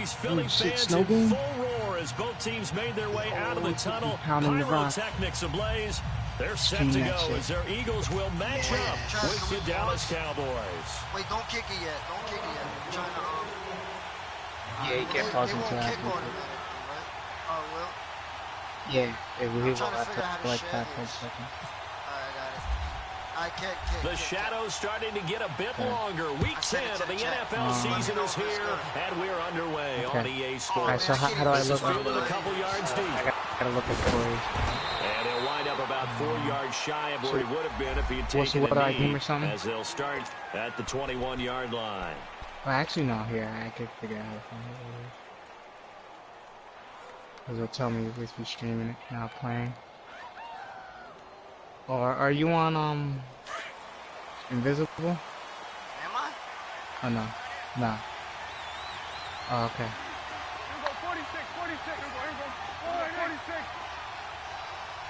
these Philly fans in full roar as both teams made their way out of the tunnel. Pyrotechnics ablaze. They're set to go as their Eagles will match up with the Dallas Cowboys. Wait, don't kick it yet. Don't kick it yet. I'm trying to, yeah, you can't pause until after. Oh, well? Yeah, it will have like 5 seconds. Alright, I got it. The shadow's starting to get a bit longer. Week 10 of the NFL season is here, and we're underway on EA Sports. Alright, so how do I look? Fielded a couple yards deep. I gotta look at Corey. And he'll wind up about 4 yards shy of where he would have been if he had taken a knee, as they'll start at the 21-yard line. Well, actually, no, here, I could figure out how to find it. Because it'll tell me if you're streaming it, not playing. Or are you on, Invisible? Am I? Oh, no. No. Oh, okay. Here we go, 46. Here we go. 46.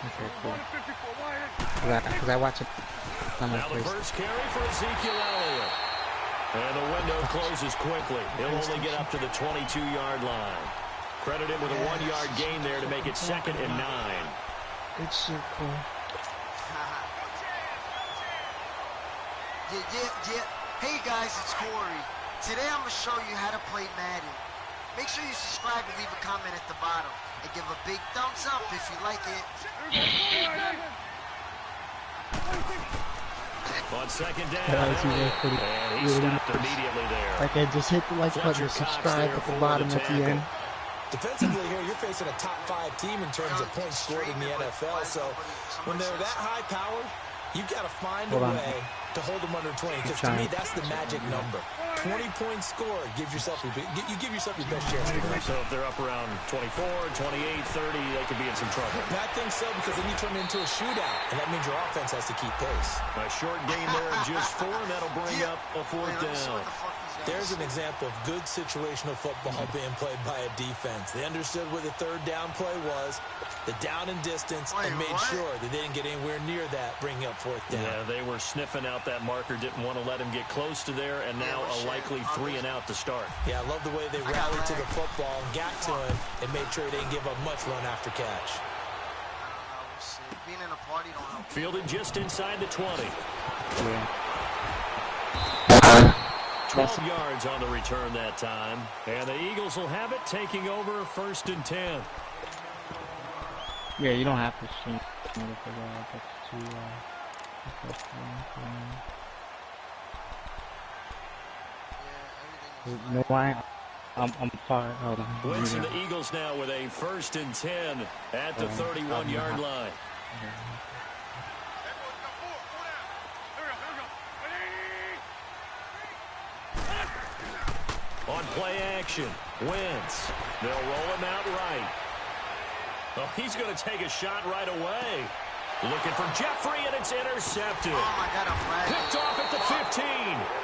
Okay, cool. Because I watch it on my Now the place. first carry for Ezekiel Elliott. And the window closes quickly. He'll only get up to the 22-yard line. Credit him with a 1-yard gain there to make it 2nd and 9. Good shit, cool. Yeah. Hey guys, it's Corey. Today I'm going to show you how to play Madden. Make sure you subscribe and leave a comment at the bottom. And give a big thumbs up if you like it. On 2nd down, and he stopped immediately there. Like I just hit the like button, subscribe at the bottom at the end. Defensively here, you're facing a top 5 team in terms of points scored in the NFL. So when they're that high powered, you've got to find a way to hold them under 20. Because to me, that's the magic number. 20 points scored gives yourself you give yourself your best chance to win. So if they're up around 24, 28, 30, they could be in some trouble. I think so, because then you turn it into a shootout, and that means your offense has to keep pace. A short gain there of just 4, and that'll bring up a 4th down. There's an example of good situational football being played by a defense. They understood where the 3rd down play was, the down and distance, and made sure that they didn't get anywhere near that, bringing up 4th down. Yeah, they were sniffing out that marker, didn't want to let him get close to there, and now a likely 3 and out to start. Yeah, I love the way they rallied to the football and got to him and made sure they didn't give up much run after catch. Being in a party don't help. Fielded just inside the 20. Yeah. 12 yards on the return that time. And the Eagles will have it, taking over 1st and 10. Yeah, you don't have to stream. No, I'm far. Hold on. Wentz and the Eagles now with a 1st and 10 at the 31-yard line. On play action, Wentz. They'll roll him out right. Oh, he's going to take a shot right away. Looking for Jeffrey, and it's intercepted. Oh my God, picked off at the 15.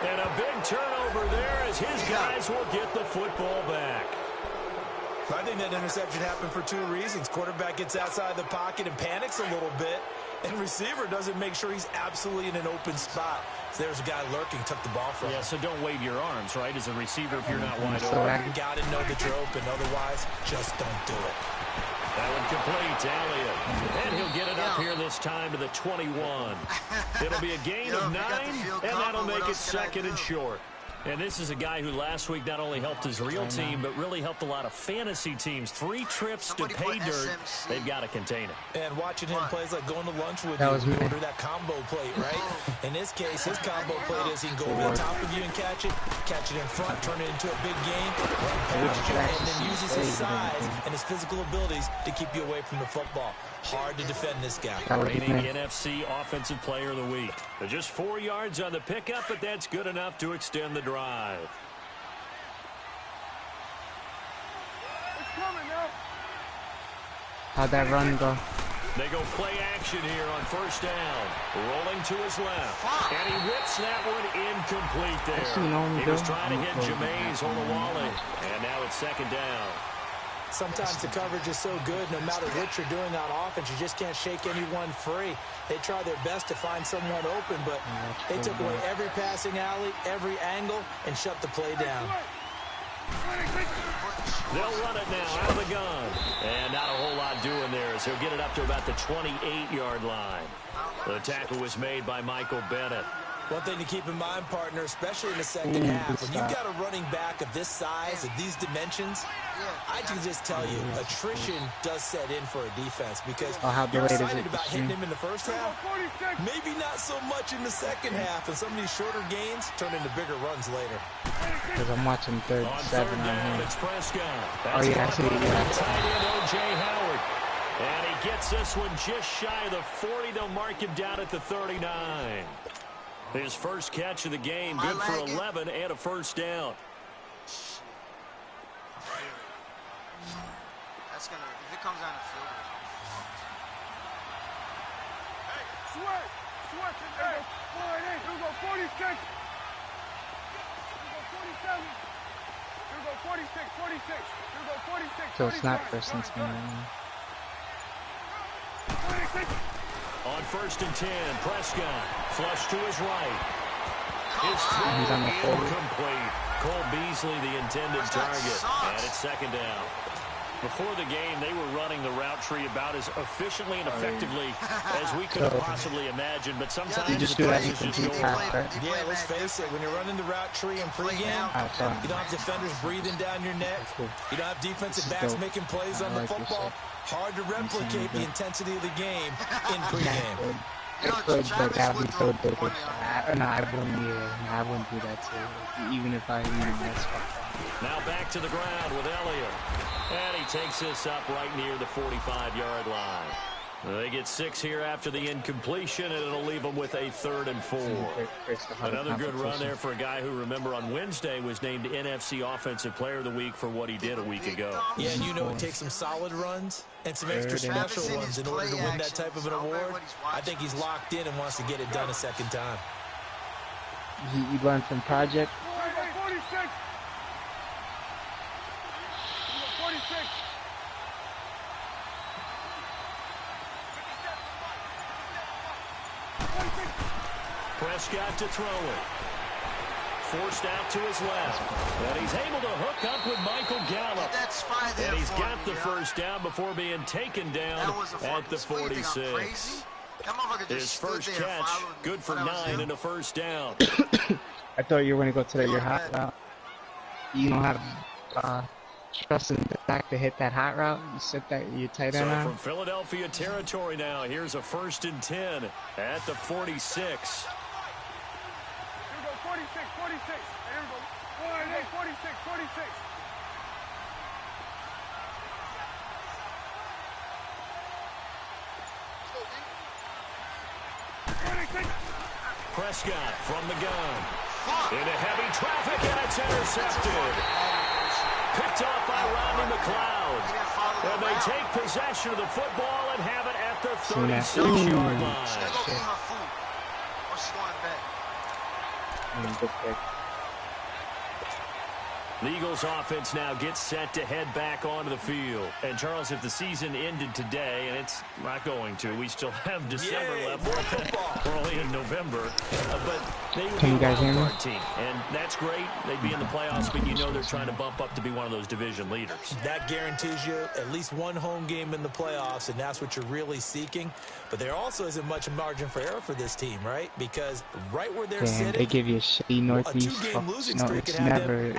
And a big turnover there as his guys will get the football back. I think that interception happened for 2 reasons. Quarterback gets outside the pocket and panics a little bit. And receiver doesn't make sure he's absolutely in an open spot. So there's a guy lurking, took the ball from him. Yeah, so don't wave your arms, right, as a receiver if you're not wide open. You got to know that you're open. Otherwise, just don't do it. That one complete to Elliott. And he'll get it up here this time to the 21. It'll be a gain of 9, and that'll make it 2nd and short. And this is a guy who last week not only helped his real team, but really helped a lot of fantasy teams. 3 trips to pay dirt. They've got to contain it. And watching him plays like going to lunch with you, you order that combo plate, right? In this case, his combo plate is he can go over the top of you and catch it in front, turn it into a big game, run past you, and then uses his size and his physical abilities to keep you away from the football. Hard to defend this guy. Reigning NFC Offensive Player of the Week. They're just 4 yards on the pickup, but that's good enough to extend the drive. How'd that run go? They go play action here on 1st down. Rolling to his left. And he whips that one incomplete there. He was trying to hit Jameis Olawale. And now it's 2nd down. Sometimes the coverage is so good, no matter what you're doing on offense, you just can't shake anyone free. They try their best to find someone open, but they took away every passing alley, every angle, and shut the play down. They'll run it now out of the gun. And not a whole lot doing there as he'll get it up to about the 28-yard line. The tackle was made by Michael Bennett. One thing to keep in mind, partner, especially in the second half, when you've got a running back of this size, of these dimensions, I can just tell you, attrition does set in for a defense because you're excited about hitting him in the first half, maybe not so much in the second half, and some of these shorter gains turn into bigger runs later. Because I'm watching third and 7 on him. Oh, yeah, I see. Tight end O.J. Howard. And he gets this one just shy of the 40. They'll mark him down at the 39. His first catch of the game, good for 11 and a first down. That's gonna, if it comes down to field goal. Hey, switch, hey, 48, here we go, 46. Here we go, 47. Here we go, 46, 46. Here we go, 46. So it's not first and 10. 46. On first and 10, Prescott flush to his right. His throw incomplete. Cole Beasley, the intended target, and it's second down. Before the game, they were running the route tree about as efficiently and effectively as we could have possibly imagined, but sometimes the players just go wrong. Yeah, let's face it, when you're running the route tree in pregame, you don't have defenders breathing down your neck. You don't have defensive backs making plays on the football. Hard to replicate the intensity of the game in pregame. I could, but that would be so difficult. I wouldn't do that too, even if I needed that spot. Now back to the ground with Elliott. And he takes this up right near the 45-yard line. They get 6 here after the incompletion, and it'll leave them with a 3rd and 4. Another good run there for a guy who, remember, on Wednesday was named NFC Offensive Player of the Week for what he did a week ago. Yeah, and you know it takes some solid runs and some extra special ones in order to win that type of an award. I think he's locked in and wants to get it done a second time. You learned from Project? 46. 46. Prescott to throw it. Forced out to his left. And he's able to hook up with Michael Gallup. And he's got the first down before being taken down at the 46. His first catch, good for 9 and a first down. I thought you were going to go to your hot route. You don't have trust in the back to hit that hot route. You set that your tight end out. So from Philadelphia territory now, here's a 1st and 10 at the 46. 46. Here we go. 46. Prescott from the gun. Into heavy traffic, and it's intercepted. Picked off by Rodney McLeod. And they take possession of the football and have it at the 36-yard line. Good pick. The Eagles offense now gets set to head back onto the field. And Charles, if the season ended today, and it's not going to, we still have December left. We're only in November. But they would be a wild-card team. And that's great. They'd be in the playoffs, but you know they're trying to bump up to be one of those division leaders. That guarantees you at least one home game in the playoffs, and that's what you're really seeking. But there also isn't much margin for error for this team, right? Because right where they're sitting, they give you a shitty northeast. It's never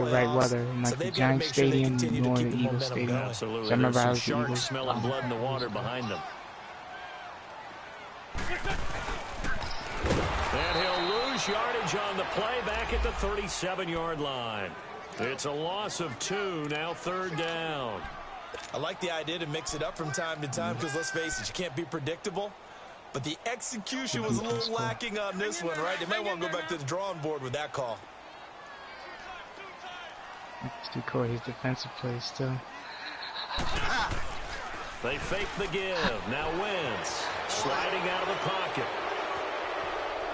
the right weather. Like the Giants Stadium nor the Eagles Stadium. Absolutely. So I remember There's some sharks smelling blood in the water behind them. And he'll lose yardage on the play back at the 37-yard line. It's a loss of 2, now 3rd down. I like the idea to mix it up from time to time because, let's face it, you can't be predictable. But the execution was a little lacking on this one, right? They might want to go back to the drawing board with that call. To Corey's defensive plays still. They fake the give. Now Wentz sliding out of the pocket.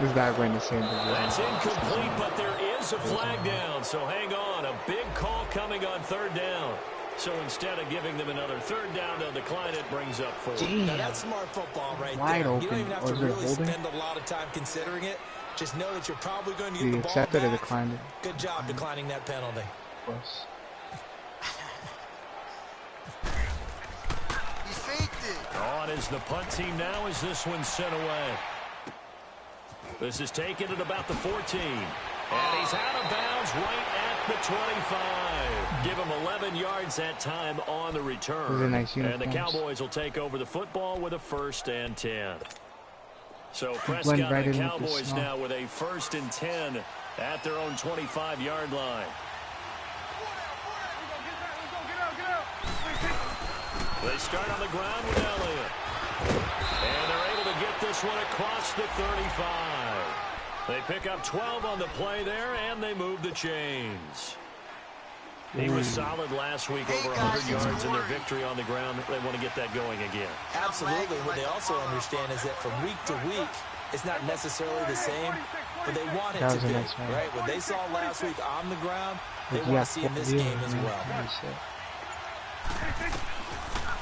This guy going to send the That's incomplete, but there is a flag down. So hang on. A big call coming on 3rd down. So instead of giving them another 3rd down, they'll decline it. Brings up 4. Now that's smart football right Wide there. Open. You don't even have to really spend a lot of time considering it. Just know that you're probably going to get the ball accepted back. Or declined it? Good job declining that penalty. On is the punt team now as this one's sent away. This is taken at about the 14. And he's out of bounds right at the 25. Give him 11 yards that time on the return. Nice and the Cowboys will take over the football with a 1st and 10. So Prescott and the Cowboys now with a 1st and 10 at their own 25-yard line. They start on the ground with Elliott. And they're able to get this one across the 35. They pick up 12 on the play there, and they move the chains. He was solid last week, over 100 yards in their victory on the ground. They want to get that going again. Absolutely. What they also understand is that from week to week, it's not necessarily the same, but they want it to be, right? What they saw last week on the ground, they want to see in this game as well.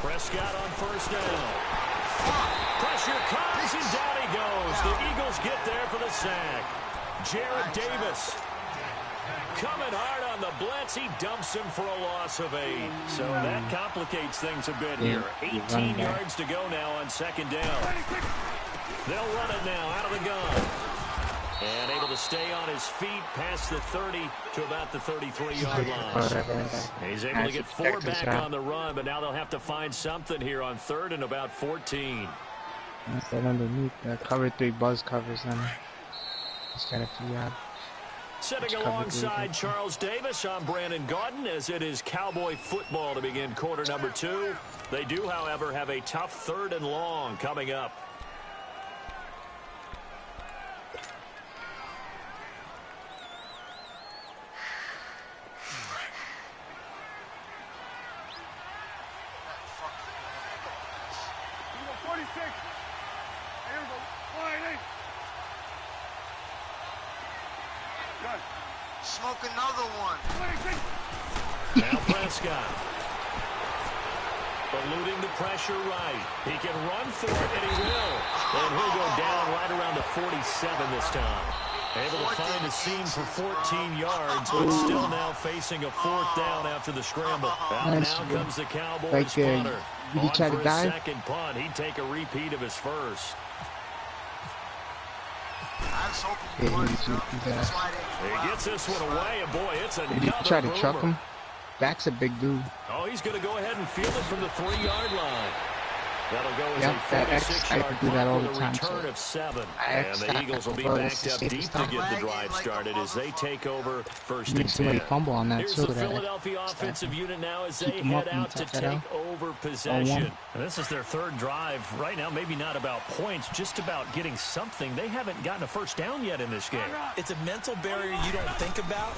Prescott on 1st down. Pressure comes, and down he goes. The Eagles get there for the sack. Jared Davis coming hard on the blitz. He dumps him for a loss of 8. So that complicates things a bit here. 18 yards to go now on 2nd down. They'll run it now out of the gun. And able to stay on his feet past the 30 to about the 33-yard line. He's able to get 4 back on the run, but now they'll have to find something here on 3rd and about 14. That's that underneath. Cover 3 buzz covers them. Just got a few out. Sitting alongside Charles Davis, I'm Brandon Gaudin, as it is Cowboy football to begin quarter number 2. They do, however, have a tough 3rd and long coming up. Smoke another one. Now Prescott. Eluding the pressure right. He can run for it, and he will. And he'll go down right around the 47 this time. Able to find a seam for 14 yards, but still now facing a 4th down after the scramble. Now comes the Cowboys punter. On for his 2nd punt. He'd take a repeat of his 1st. He gets this one away, and boy, it's another Did he try to chuck him? That's a big dude. Oh, he's going to go ahead and field it from the 3-yard line. That'll go as a 46-yard punt with a return of 7. And the Eagles will be backed up deep to get the drive started as they take over 1st and 10. Fumble on that. Here's the Philadelphia offensive unit now as they head out to take over possession. And this is their 3rd drive right now. Maybe not about points, just about getting something. They haven't gotten a 1st down yet in this game. It's a mental barrier you don't think about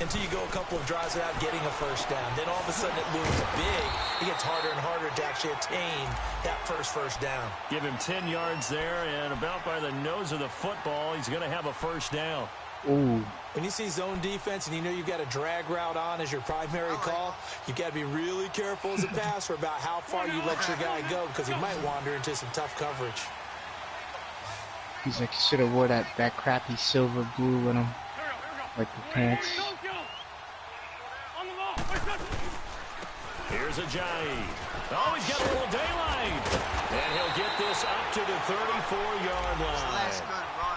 until you go a couple of drives without getting a 1st down. Then all of a sudden it looms big. It gets harder and harder to actually attain that first down. Give him 10 yards there, and about by the nose of the football, he's going to have a 1st down. Ooh. When you see zone defense and you know you've got a drag route on as your primary call, you've got to be really careful as a passer about how far you let your guy go because he might wander into some tough coverage. He's like, he should have wore that crappy silver blue with him. Like the pants. Here's Ajayi. Oh, he's got a little daylight. And he'll get this up to the 34-yard line.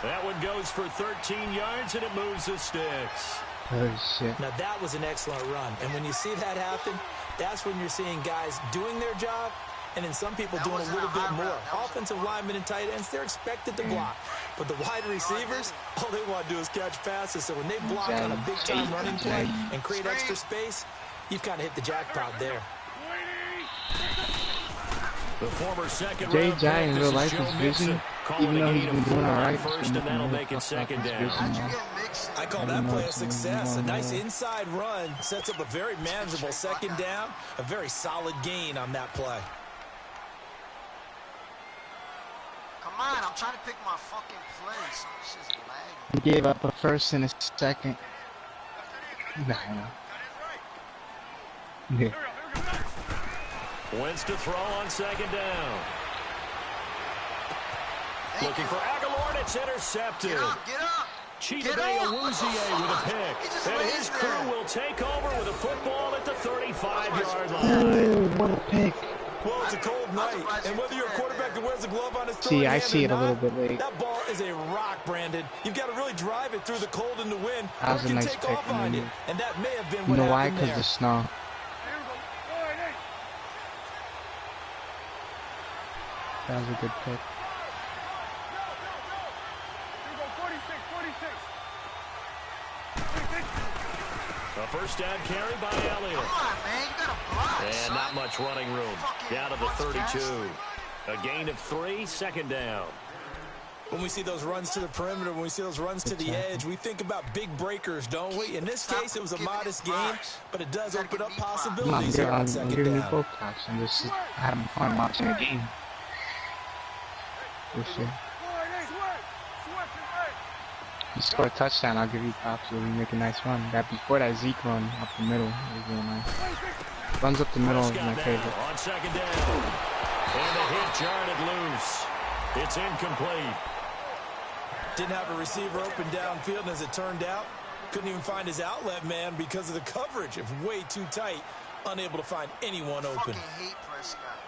That one goes for 13 yards, and it moves the sticks. Oh, shit. Now, that was an excellent run. And when you see that happen, that's when you're seeing guys doing their job, and then some people doing a little bit more. Offensive linemen and tight ends, they're expected to block. But the wide receivers, all they want to do is catch passes. So when they block on a big-time running play and create extra space, you've kind of hit the jackpot there. The former second Jay round Jay in pick, real this life is Joe is Mixon, busy, calling even though a he's gain been of 4 doing on alright. 1st, and that'll make it 2nd down. I call that play a success. A nice inside run sets up a very manageable 2nd down. A very solid gain on that play. Come on, I'm trying to pick my fucking play. So it's just lagging. He gave up a 1st and a 2nd. Nah. Yeah. Wentz to throw on 2nd down. Looking for Aguilar, and it's intercepted. Get up. Chidobe Awuzie with a pick. And his crew will take over with a football at the 35-yard line. Oh, what a pick. Well, it's a cold night, and whether you're a quarterback that wears a glove on his See, I see it a little bit late. That ball is a rock, Brandon. You've got to really drive it through the cold and the wind. That was a nice pick. And that may have been you know why? Because the snow. That was a good pick. A first down carry by Elliott. Come on, man. You got to block, And son. not much running room. Down to the 32. A gain of 3, second down. When we see those runs to the perimeter, when we see those runs to the edge, we think about big breakers, don't we? In this case, it was a modest game, but it does open up possibilities here on second down. I'm giving you both touch. I'm just having fun watching the game. For sure. You score a touchdown, I'll give you props. You'll make a nice run. That before that Zeke run up the middle was real nice. Runs up the middle is my favorite. On second down, and the hit jarred it loose. It's incomplete. Didn't have a receiver open downfield, and as it turned out, couldn't even find his outlet man because of the coverage. It was way too tight, unable to find anyone open. I fucking hate Prescott.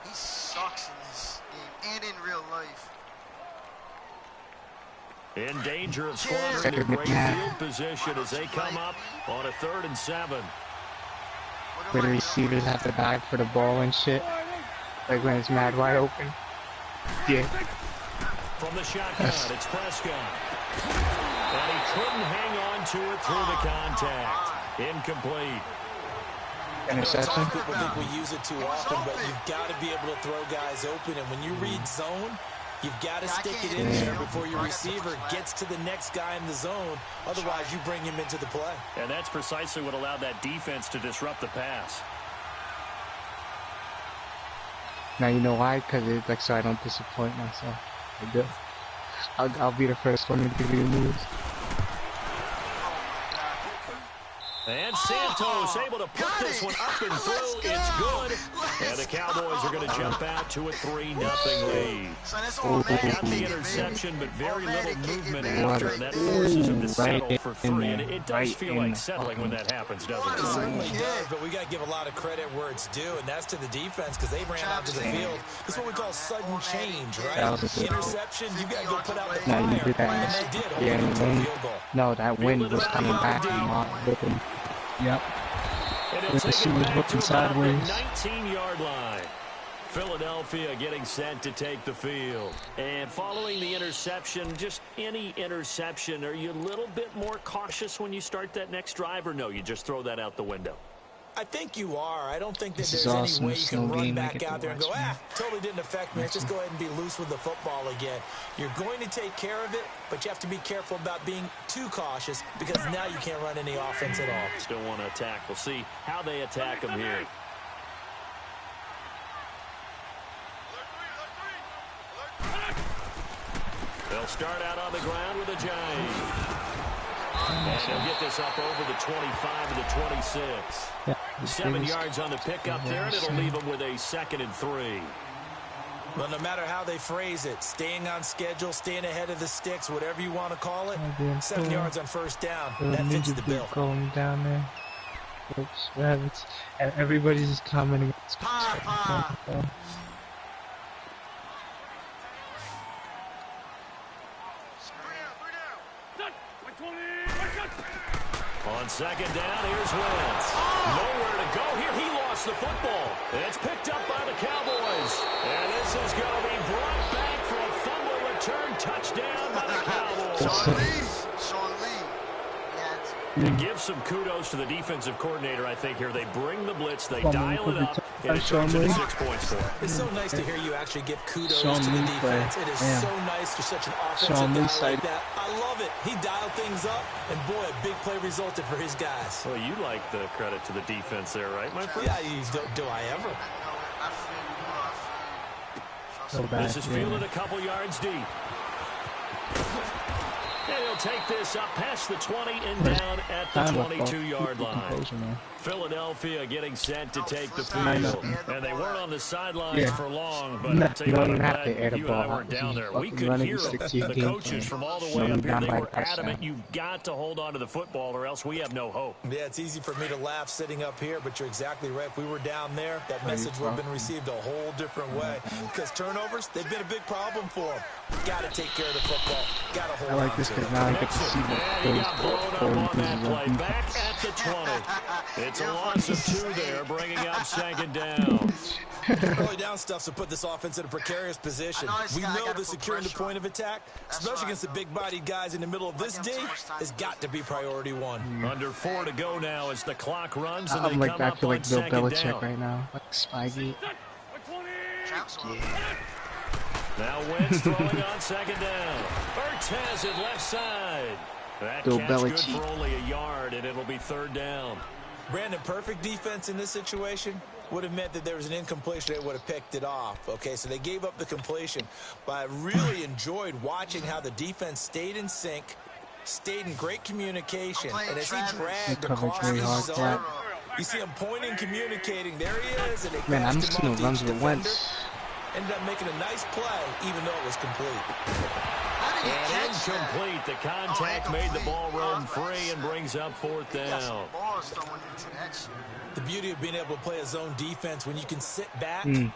He sucks in this game and in real life. In danger of squandering their great field position as they come up on a 3rd and 7. Where the receivers have to dive for the ball and shit. Like when it's mad wide open. Yeah. From the shotgun, it's Prescott. And he couldn't hang on to it through the contact. Incomplete. Interception. People think we use it too often, but you've got to be able to throw guys open. And when you read zone, you've got to stick it in there before your receiver gets to the next guy in the zone. Otherwise, you bring him into the play. And that's precisely what allowed that defense to disrupt the pass. Now you know why? Because it's like so I don't disappoint myself. I do. I'll be the first one to give you news. And Santos able to put this one up and through. It's good. And the Cowboys are going to jump out to a 3-0 lead. Got the interception, but very little movement after, and that forces him to settle for 3. And it does feel like settling when that happens, doesn't it? It certainly does, but we got to give a lot of credit where it's due, and that's to the defense because they ran out to the field. This is what we call sudden change, right? Interception, you got to go put out the fire, and they did. Yeah, no, that wind was coming back with him. Yep. And it'll take it back to about the 19-yard line. Philadelphia getting set to take the field. And following the interception, just any interception, are you a little bit more cautious when you start that next drive, or no, you just throw that out the window? I think you are. I don't think that This there's is awesome. any way you can run back Game out there and go, totally didn't affect me. Let's just go ahead and be loose with the football again. You're going to take care of it, but you have to be careful about being too cautious because now you can't run any offense at all. Still want to attack. We'll see how they attack them here. They'll start out on the ground with a jive. And they'll get this up over the 25 to the 26. Yeah, 7 yards on the pickup there, and it'll leave them with a 2nd and 3. Well, no matter how they phrase it, staying on schedule, staying ahead of the sticks, whatever you want to call it, 7 yards on first down, that fits the bill. Going down there. Oops, rabbits. And everybody's just commenting. On second down, here's Wentz. Nowhere to go here. He lost the football. And it's picked up by the Cowboys. And this is going to be brought back for a fumble return touchdown by the Cowboys. Sean Lee. And give some kudos to the defensive coordinator, I think, here. They bring the blitz, they dial it up, and it turns into 6 points for them. It's so nice to hear you actually give kudos to the defense. It is so nice for such an offensive guy like that. I love it. He dialed things up, and boy, a big play resulted for his guys. Well, you like the credit to the defense there, right, my friend? Yeah, do I ever? So bad, this is fielded a couple yards deep. And he'll take this up past the 20 and down at the 22-yard line. Philadelphia getting set to take the field. And they weren't on the sidelines for long, but I'll tell you what, I'm glad you and I weren't down there. We could hear them. The coaches from all the way up here, they were adamant, you've got to hold on to the football or else we have no hope. Yeah, it's easy for me to laugh sitting up here, but you're exactly right. If we were down there, that message would have been received a whole different way. Because turnovers, they've been a big problem for them. Got to take care of the football. Got to hold on. I like this because now I get to see he got blown up on that play. Back at the 20. It's a loss of 2 there, bringing up second down. Early down stuff to put this offense in a precarious position. We know the securing the point of attack, especially against the big-bodied guys in the middle of this D, has got to be priority 1. Under 4 to go now as the clock runs, and I'm they like come back up to on like Bill second Belichick down. right now, like Spygate. Yeah. Now Wentz throwing on second down. Ertz has it left side. That Bill catch Belichick. good for only a yard, and it'll be third down. Brandon, perfect defense in this situation would have meant that there was an incompletion. They would have picked it off. Okay, so they gave up the completion. But I really enjoyed watching how the defense stayed in sync, stayed in great communication. And as he dragged across the zone, you see him pointing, communicating. There he is. And they Man, I'm passed just him gonna off to run each with Wentz. defender. Ended up making a nice play, even though it was complete. And incomplete. The contact made the ball roam free and brings up fourth down. The beauty of being able to play a zone defense when you can sit back and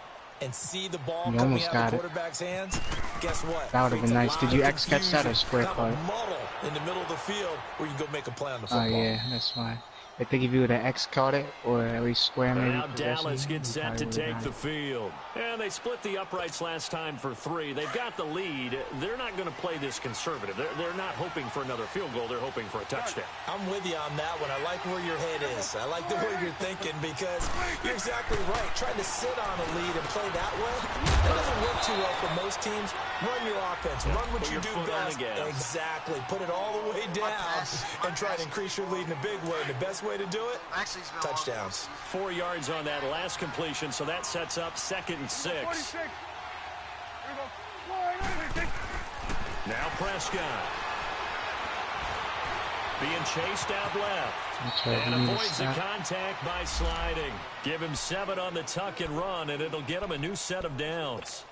see the ball coming out of the quarterback's hands. Guess what? That would have been nice. Did you X catch that or square cut? cut? Muddle in the middle of the field where you can go make a play on the football. Oh yeah, that's fine. I think if you would have X caught it or at least square maybe. Now Dallas gets set to take the field. And they split the uprights last time for 3. They've got the lead. They're not going to play this conservative. They're not hoping for another field goal. They're hoping for a touchdown. I'm with you on that one. I like where your head is. I like the way you're thinking because you're exactly right. Trying to sit on a lead and play that way, that doesn't work too well for most teams. Run your offense. Run what you do best. Exactly. Put it all the way down and try to increase your lead in a big way. And the best way to do it, touchdowns. 4 yards on that last completion, so that sets up 2nd and 6. Now Prescott. Being chased out left. And avoids the contact by sliding. Give him 7 on the tuck and run, and it'll get him a new set of downs.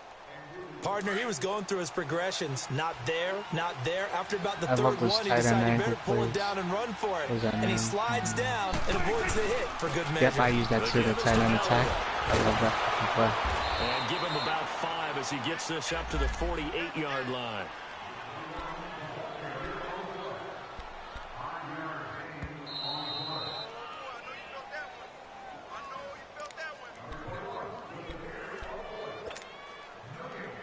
Partner, he was going through his progressions. Not there, not there. After about the third one, he decided he better pull it down and run for it. And he slides down and avoids the hit for good measure. Yep, I use that too, the tight end attack. I love that play. And give him about 5 as he gets this up to the 48-yard line.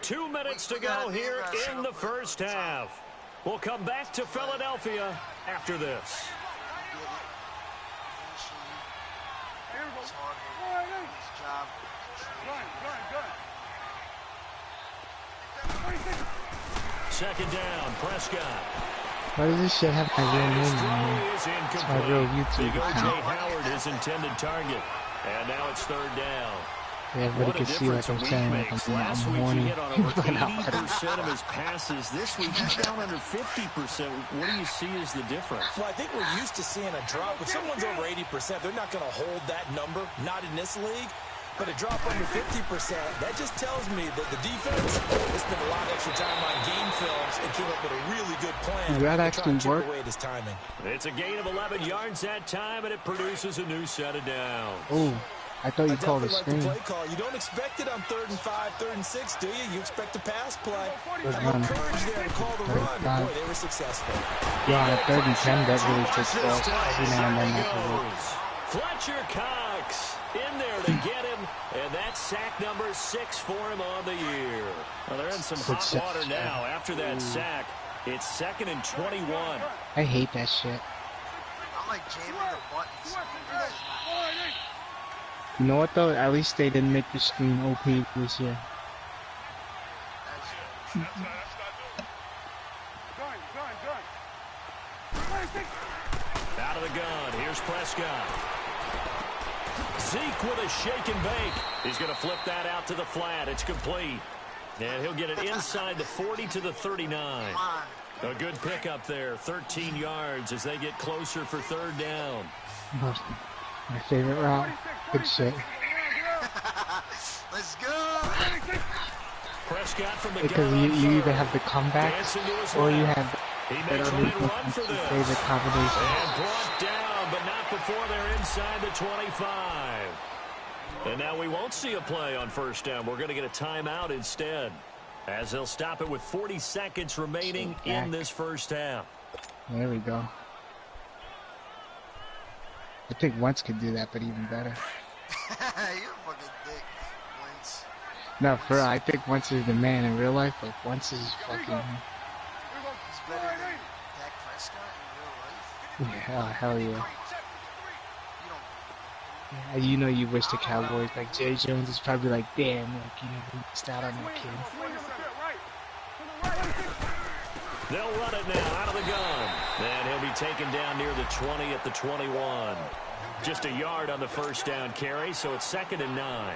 Two minutes to go here in the first half. We'll come back to Philadelphia after this. Second down, Prescott. Why does this shit have my real name on it? It's my real YouTube Big O.J. account. Howard, his intended target. And now it's third down. Yeah, everybody can see like I'm saying, like I'm horny. He hit on over 80% of his passes. This week, he's down under 50%. What do you see as the difference? Well, I think we're used to seeing a drop. If someone's over 80%, they're not going to hold that number, not in this league. But a drop under 50%, that just tells me that the defense has spent a lot of extra time on game films and came up with a really good plan. Did that actually work? Away his timing. It's a gain of 11 yards that time, and it produces a new set of downs. Oh, I thought you called a screen. Play call. You don't expect it on 3rd and 5, 3rd and 6, do you? You expect a pass play. Good I'm run. encouraged there to call the run. Boy, they were successful. Yeah, on a 3rd and 10, that really takes off every now and then. That will work. Fletcher Cox in there to get him, and that's sack number 6 for him on the year. Well, they're in some hot water now. After that sack, it's 2nd and 21. I hate that shit. I'm like jamming the buttons. You know what though? At least they didn't make the screen OP this year. Out of the gun, here's Prescott. Zeke with a shake and bake. He's going to flip that out to the flat. It's complete. And he'll get it inside the 40 to the 39. A good pickup there, 13 yards as they get closer for third down. My favorite route. Good shit. Let's go. Prescott from the Because you either have the comebacks or you have that favorite combination. And brought down, but not before they're inside the 25. And now we won't see a play on first down. We're going to get a timeout instead, as they'll stop it with 40 seconds remaining in this first half. There we go. I think Wentz could do that, but even better. You're a fucking dick, Wentz. No, for real, I think Wentz is the man in real life, but Wentz is fucking... He's better than Dak Prescott in real life? Yeah, hell yeah. Yeah, you know you wish the Cowboys, like Jay Jones is probably like, damn, like, you know, we missed out on that kid. They'll run it now out of the gun. And he'll be taken down near the 20 at the 21. Just a yard on the first down carry, so it's 2nd and 9.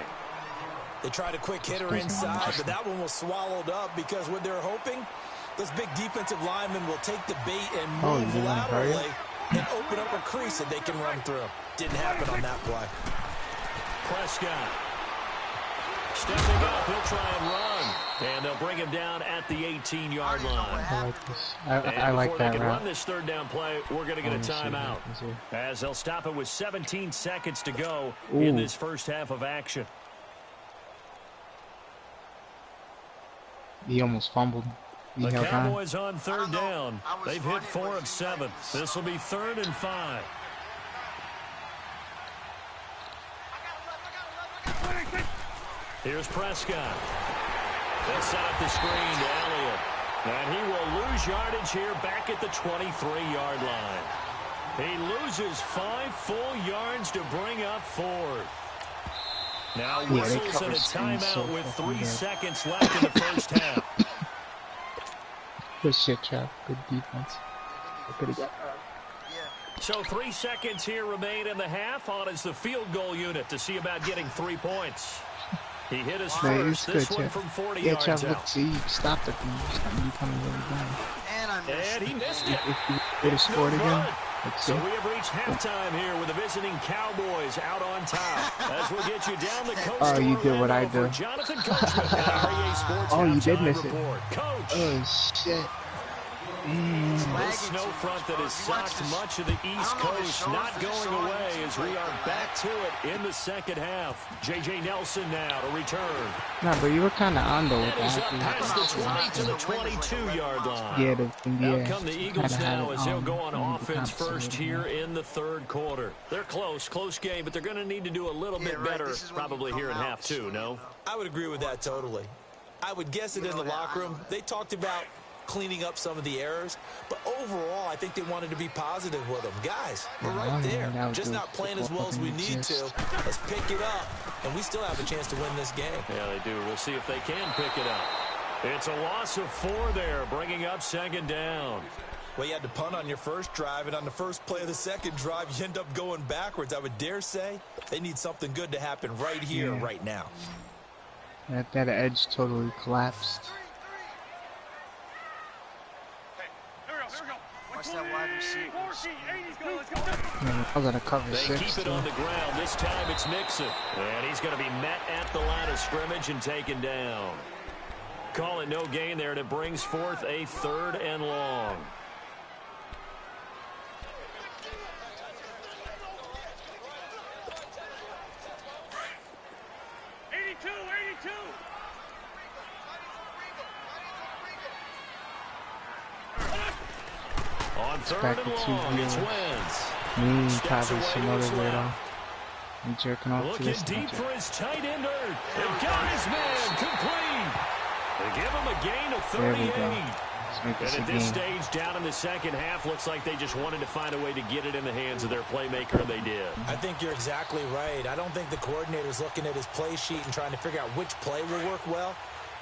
They tried a quick hitter inside, but that one was swallowed up because what they're hoping, those big defensive linemen will take the bait and move laterally and open up a crease that they can run through. Didn't happen on that play. Prescott stepping up, he'll try and run. And they'll bring him down at the 18-yard line. I like this. I like that route. Before they can run this third down play, we're going to get a timeout. As they'll stop it with 17 seconds to go in this first half of action. He almost fumbled. The Cowboys on third down. They've hit 4 of 7. This will be 3rd and 5. Here's Prescott. They'll set up the screen to Elliott. And he will lose yardage here back at the 23-yard line. He loses 5 full yards to bring up 4th. Now whistles and a timeout with 3 seconds left in the first half. Good shit, Trap. Good defense. So 3 seconds here remain in the half. On is the field goal unit to see about getting 3 points. He hit his first, this one from 40 yards out. Yeah, see, you stopped it from you coming really down. And he missed it. If you would have scored again. So we have reached halftime here with the visiting Cowboys out on top. As we'll get you down the coast. Oh, you did what I do. Jonathan Coachman, Sports oh, you did miss report. it. Coach. Oh, shit. This snow front that has socked much of the East Coast not going away as we are back to it in the second half. J.J. Nelson now to return. No, but you were kind of on though with He's that. up past the 20 to the 22-yard line. Yeah, Out come the Eagles now as they'll go on offense first here in the third quarter. They're close game, but they're going to need to do a little bit better probably here in half 2, no? I would agree with that totally. I would guess it in the locker room. They talked about cleaning up some of the errors, but overall I think they wanted to be positive with them. Guys, we're right there, just not playing as well as we need to. Let's pick it up, and we still have a chance to win this game. Yeah, they do. We'll see if they can pick it up. It's a loss of 4 there, bringing up 2nd down. Well, you had to punt on your first drive, and on the first play of the second drive you end up going backwards. I would dare say they need something good to happen right here, right now. That edge totally collapsed. Watch that wide receiver. I was gonna cover they 6. Keep it on the ground. This time it's Mixon. And he's going to be met at the line of scrimmage and taken down. Call it no gain there, and it brings forth a 3rd and long. On 3rd and long, it's Wentz. Probably some motivator. I'm jerking off Looking to this. deep for his tight ender. And got his man complete. They give him a gain of 38. And at this stage, down in the second half, looks like they just wanted to find a way to get it in the hands of their playmaker, and they did. I think you're exactly right. I don't think the coordinator's looking at his play sheet and trying to figure out which play will work well.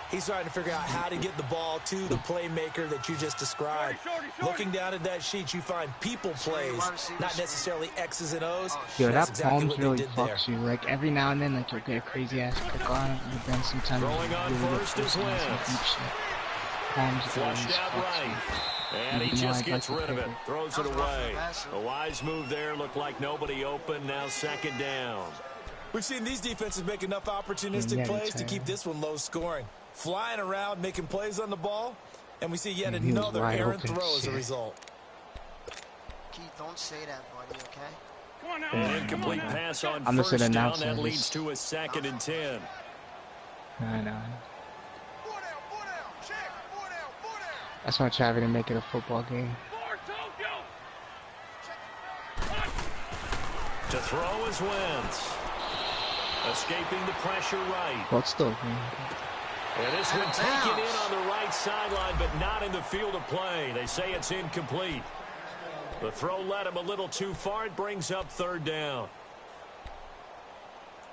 He's trying to figure out how to get the ball to the playmaker that you just described. Looking down at that sheet, you find people plays, not necessarily X's and O's. Yo, that exactly palms really fucks you. Like, every now and then, like, you'll get a crazy-ass pick on it, but then sometimes Throwing on really first is Wentz. Palms flushed out right. And he just gets rid of it, throws it away. A wise move there, looked like nobody open, now second down. We've seen these defenses make enough opportunistic plays to keep this one low scoring. Flying around, making plays on the ball, and we see yet another errant throw as a result. Keith, don't say that, buddy, okay? An incomplete pass on first down. That leads to a 2nd and 10. I know. That's why Travis didn't make it a football game. To throw is Wentz. Escaping the pressure right. Well, it's still And this one taken in on the right sideline, but not in the field of play. They say it's incomplete. The throw led him a little too far. It brings up 3rd down.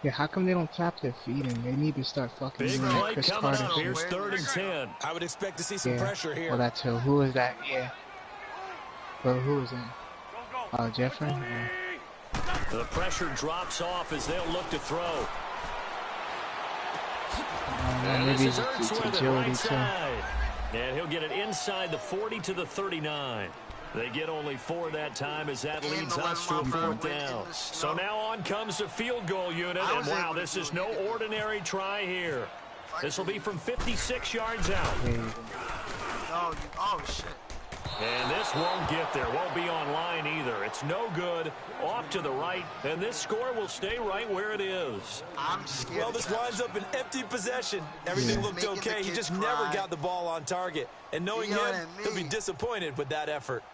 Yeah, how come they don't tap their feet in? They need to start fucking Big doing play Chris coming Carter up. shit. Here's 3rd and 10. I would expect to see some pressure here. Well, that's who was that? Yeah. Well, who was that? Oh, Jeffrey? Yeah. The pressure drops off as they'll look to throw. And maybe this is it's Ertz with it agility right too. side. And he'll get it inside the 40 to the 39. They get only 4 that time as that leads us to a 4th down. So now on comes the field goal unit. And wow, this is no ordinary try here. This will be from 56 yards out. Oh, shit. And this won't get there. Won't be on line either. It's no good. Off to the right. And this score will stay right where it is. I'm scared. Well, this winds up an empty possession. Everything looked okay. He just never got the ball on target. And knowing him, he'll be disappointed with that effort.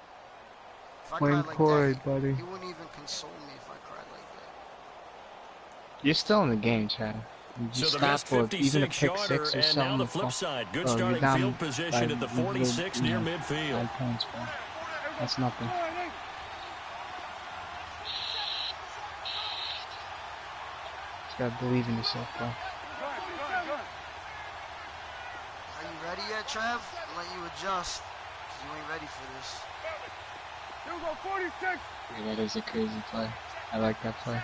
Playing Corey, buddy. He wouldn't even console me if I cried like that. You're still in the game, Chad. You So the missed 56-yarder, and now the flip side. Good starting field position at the 46 near midfield. 5 points, bro. That's nothing. Just gotta believe in yourself, bro. Are you ready yet, Trev? I'll let you adjust, because you ain't ready for this. Here we go, 46. Yeah, that is a crazy play. I like that play.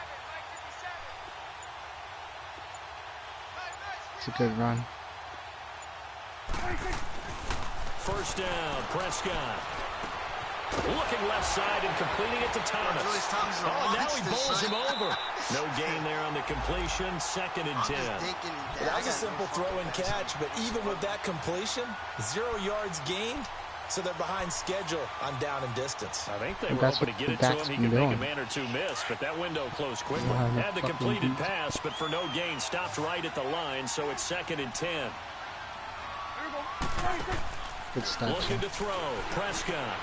It's a good run. First down, Prescott. Looking left side and completing it to Thomas. Oh, now he bowls him over. No gain there on the completion. 2nd and 10. That was a simple throw and catch, but even with that completion, 0 yards gained, so they're behind schedule on down and distance. I think they were hoping to get it to him. He could make a man or two miss, but that window closed quickly. Had the completed pass, but for no gain, stopped right at the line, so it's 2nd and 10. Good stuff. Looking to throw. Prescott.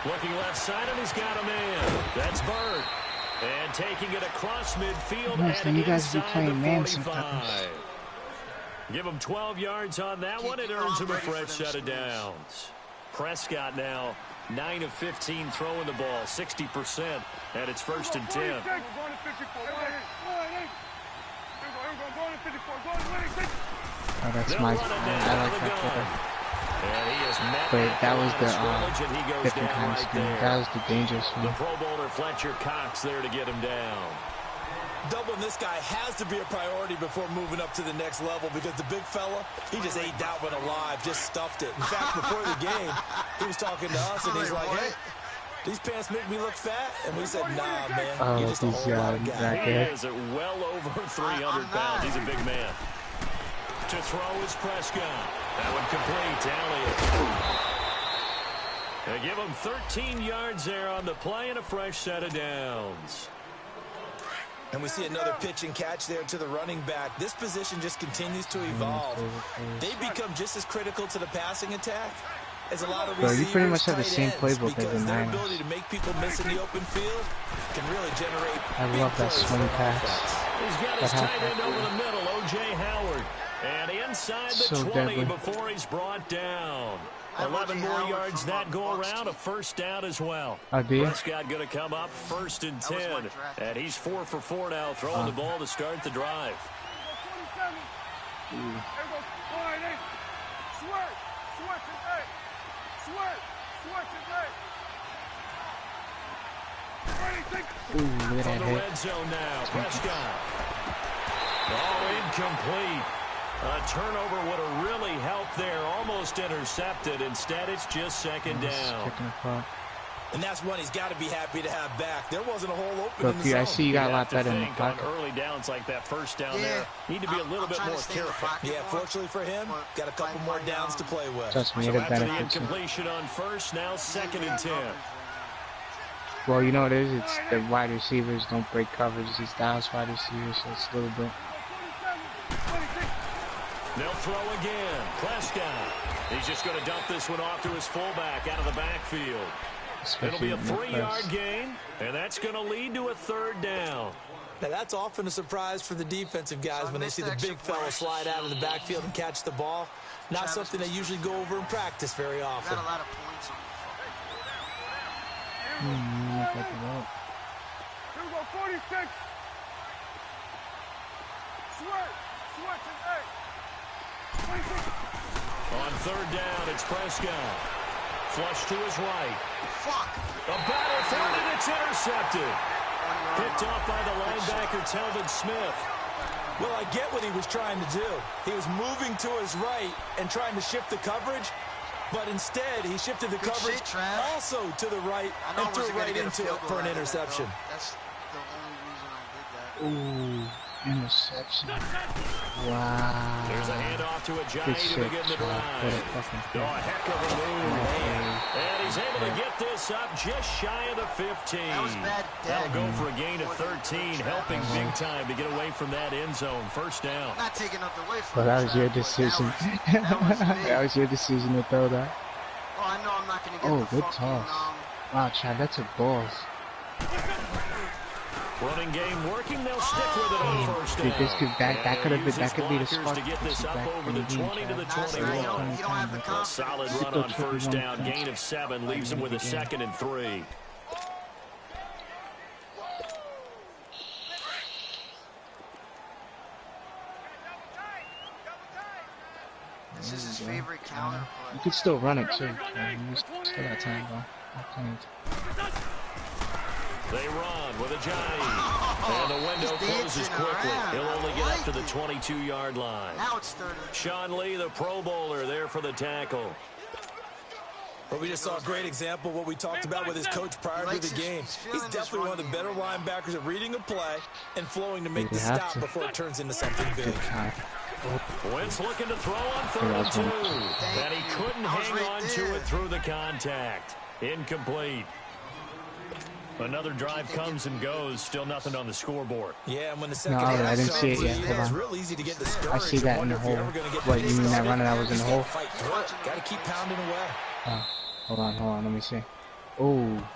Looking left side, and he's got a man. That's Bird. And taking it across midfield and inside the 45. Give him 12 yards on that one. It earns him a fresh set of downs. Prescott now 9 of 15 throwing the ball, 60%, and it's 1st and 10. Oh, that's my. I like that play. But that was the different kind of screen. That was the dangerous one. The Pro Bowler Fletcher Cox there to get him down. Doubling this guy has to be a priority before moving up to the next level, because the big fella, he just ate that one alive, just stuffed it. In fact, before the game, he was talking to us, and he's like, hey, these pants make me look fat? And we said, nah, man, you're just a whole lot of guy. He is at well over 300 pounds. He's a big man. To throw is Prescott. That one complete. Elliott. They give him 13 yards there on the play and a fresh set of downs. And we see another pitch and catch there to the running back. This position just continues to evolve. They become just as critical to the passing attack as a lot of receivers. You pretty much have the same playbook as the their Niners. ability to make people miss in the open field can really generate. I love that swing pass. He's got his tight end over the middle, O.J. Howard. And inside the 20 deadly. Before he's brought down. 11 more yards that go around, a first down as well. Prescott going to come up 1st and 10. And he's 4 for 4 now, throwing the ball to start the drive. Look at From that the hit. red zone now, Prescott. All incomplete. A turnover would have really helped there. Almost intercepted. Instead, it's just second down. And that's one he's got to be happy to have back. There wasn't a whole open in the zone. I see you got a lot better in the pocket. On early downs like that first down there, need to be a little bit more careful. Yeah, fortunately for him, got a couple more downs to play with. Trust me, so after the incompletion on first, now 2nd and 10. Well, you know what it is? It's the wide receivers don't break coverage. These Dallas wide receivers, so it's a little bit. They'll throw again. Prescott. He's just going to dump this one off to his fullback out of the backfield. It'll be a 3-yard gain, and that's going to lead to a 3rd down. Now, that's often a surprise for the defensive guys when they see the big fella slide out of the backfield and catch the ball. Not something they usually go over in practice very often. Got a lot of points on Here we go, 46. Switch and 8. 26. On 3rd down, it's Prescott. Flush to his right. Fuck. A battle for it, and it's intercepted. Picked off by the linebacker, Telvin Smith. Well, I get what he was trying to do. He was moving to his right and trying to shift the coverage, but instead he shifted the coverage also to the right and threw right into it for an interception. That's the only reason I did that. Ooh. Interception. Wow. There's a handoff to Ajayi to begin the drive. Oh, a heck of a move. And he's able to get this up just shy of the 15. That was bad. That'll go for a gain of 13, helping big time to get away from that end zone. 1st down. Not taking nothing away from Well, that was your decision. That was your decision to throw that. Oh, I know I'm not going to get the good toss. Wow, Chad, that's a balls. Running game working, they'll stick with it on 1st down. Dude, that could have been, that could be the spot to get this up over the 20 to the 21. A solid run on 1st down, gain of 7, leaves him with a 2nd and 3. This is his favorite counter play. You could still run it too. You still got time, bro. They run with Ajayi. And the window closes quickly. He'll only get up to the 22-yard line. Now it's 3rd. Sean Lee, the Pro Bowler, there for the tackle. But we just saw a great example of what we talked about with his coach prior to the game. He's definitely one of the better linebackers at reading a play and flowing to make the stop before it turns into something big. Wentz looking to throw on 3rd and 2. And he couldn't hang on to it through the contact. Incomplete. Another drive comes and goes, still nothing on the scoreboard. Yeah, and when the second half I didn't see it yet. It's real easy to get discouraged. I see that in the hole. What, you mean that runner that was in the hole? Got to keep pounding away. Hold on, let me see. Oh.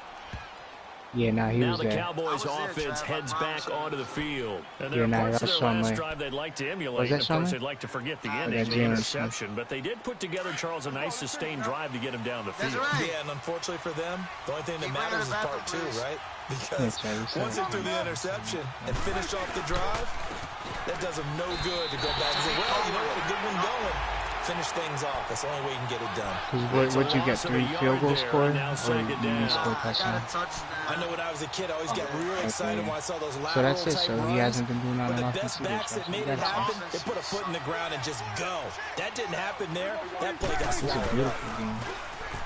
Yeah, nah, he was there. Now the Cowboys offense heads back onto the field. And there are parts of their last drive they'd like to emulate. Of course, they'd like to forget the ending, the interception. But they did put together, Charles, a nice sustained drive to get him down the field. Yeah, and unfortunately for them, the only thing that matters is part 2, right? Because once they threw the interception and finished off the drive, that does them no good to go back and say, well, you know what, a good one going. Finish things off. That's the only way you can get it done. Would you get 3 field goals for it? Or you score touchdown? I know when I was a kid, I always got real excited when I saw those lateral So that's it. So runs. he hasn't been doing that But enough. the best backs that made it happen, they put a foot in the ground and just go. That didn't happen there. That play got swallowed up.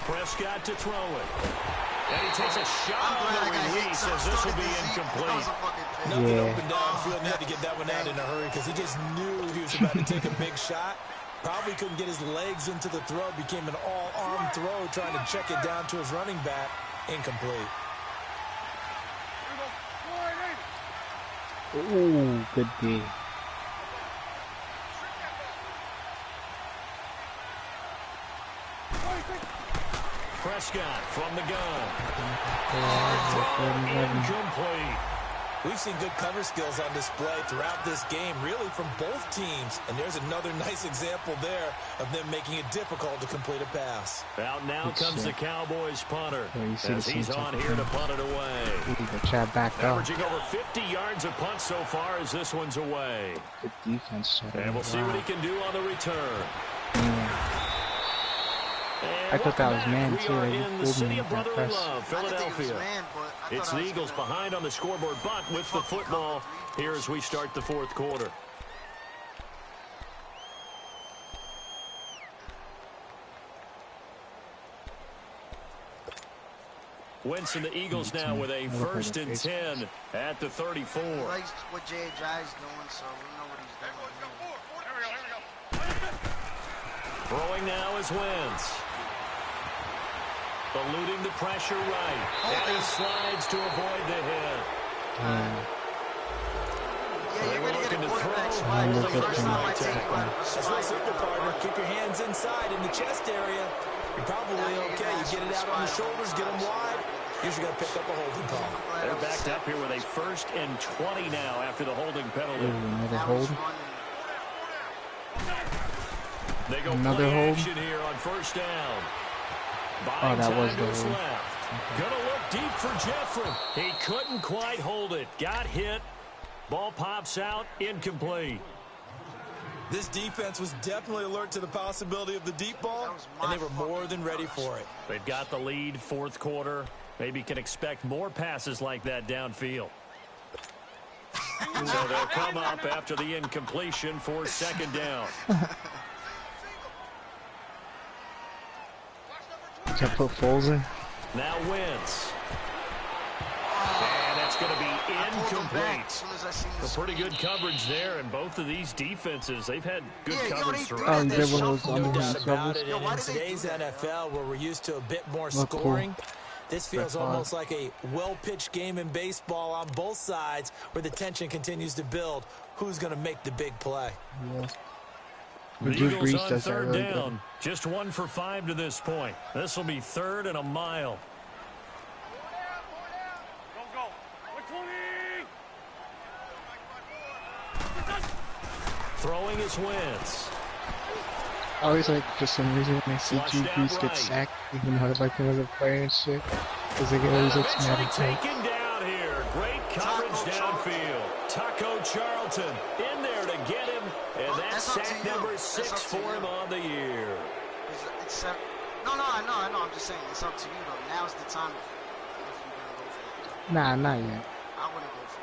Prescott to throw it. And he takes a shot on the release as this will be incomplete. Nothing open downfield. He had to get that one out in a hurry because he just knew he was about to take a big shot. Probably couldn't get his legs into the throw. Became an all-arm throw trying to check it down to his running back. Incomplete. Ooh, good D. Prescott from the gun. Incomplete. We've seen good cover skills on display throughout this game, really from both teams. And there's another nice example there of them making it difficult to complete a pass. Out now comes the Cowboys punter as he's on here to punt it away. Averaging over 50 yards a punt so far as this one's away. Good defense, Chad. And we'll see what he can do on the return. I thought that was man too. We are in the city of brotherly love, Philadelphia. It's the Eagles behind on the scoreboard, but with the football here as we start the 4th quarter. Wentz and the Eagles now with a 1st and 10 at the 34. He likes what J.A. Dry's doing, so we know what he's doing. Throwing now is Wentz. Eluding the pressure right. And he slides to avoid the hit. Yeah, you're going to get a quarterback slide. The first time I take you out of a That's real simple, partner. Keep your hands inside in the chest area. You're probably okay. You get it out on the shoulders, get them wide. Usually got to pick up a holding call. They're backed up here with a 1st and 20 now after the holding penalty. Another hold. They go Another play hold. action here on 1st down. Oh, that was the hold. Gonna look deep for Jeffrey. He couldn't quite hold it. Got hit. Ball pops out. Incomplete. This defense was definitely alert to the possibility of the deep ball, and they were more than ready for it. They've got the lead, 4th quarter. Maybe can expect more passes like that downfield. So they'll come up after the incompletion for 2nd down. Can I put Foles in? Now Wentz. And that's going to be incomplete. A pretty good coverage there, and both of these defenses, they've had good coverage throughout. No doubt about it. And in today's NFL, where we're used to a bit more scoring, this feels almost like a well-pitched game in baseball on both sides, where the tension continues to build. Who's going to make the big play? Yeah. The Eagles on 3rd down. Just 1 for 5 to this point. This will be 3rd and a mile. Go. 120. Throwing is Wentz. I always like, for some reason, when I see Drew Brees get sacked, even though like another player and shit, because they always look mad. Taken down here. Great coverage downfield. Taco Charlton in there to get him, and that's sack number 6 for him on the year. No, I know. I'm just saying, it's up to you, though. Now's the time if you're going to go for it. Nah, not yet. I wouldn't go for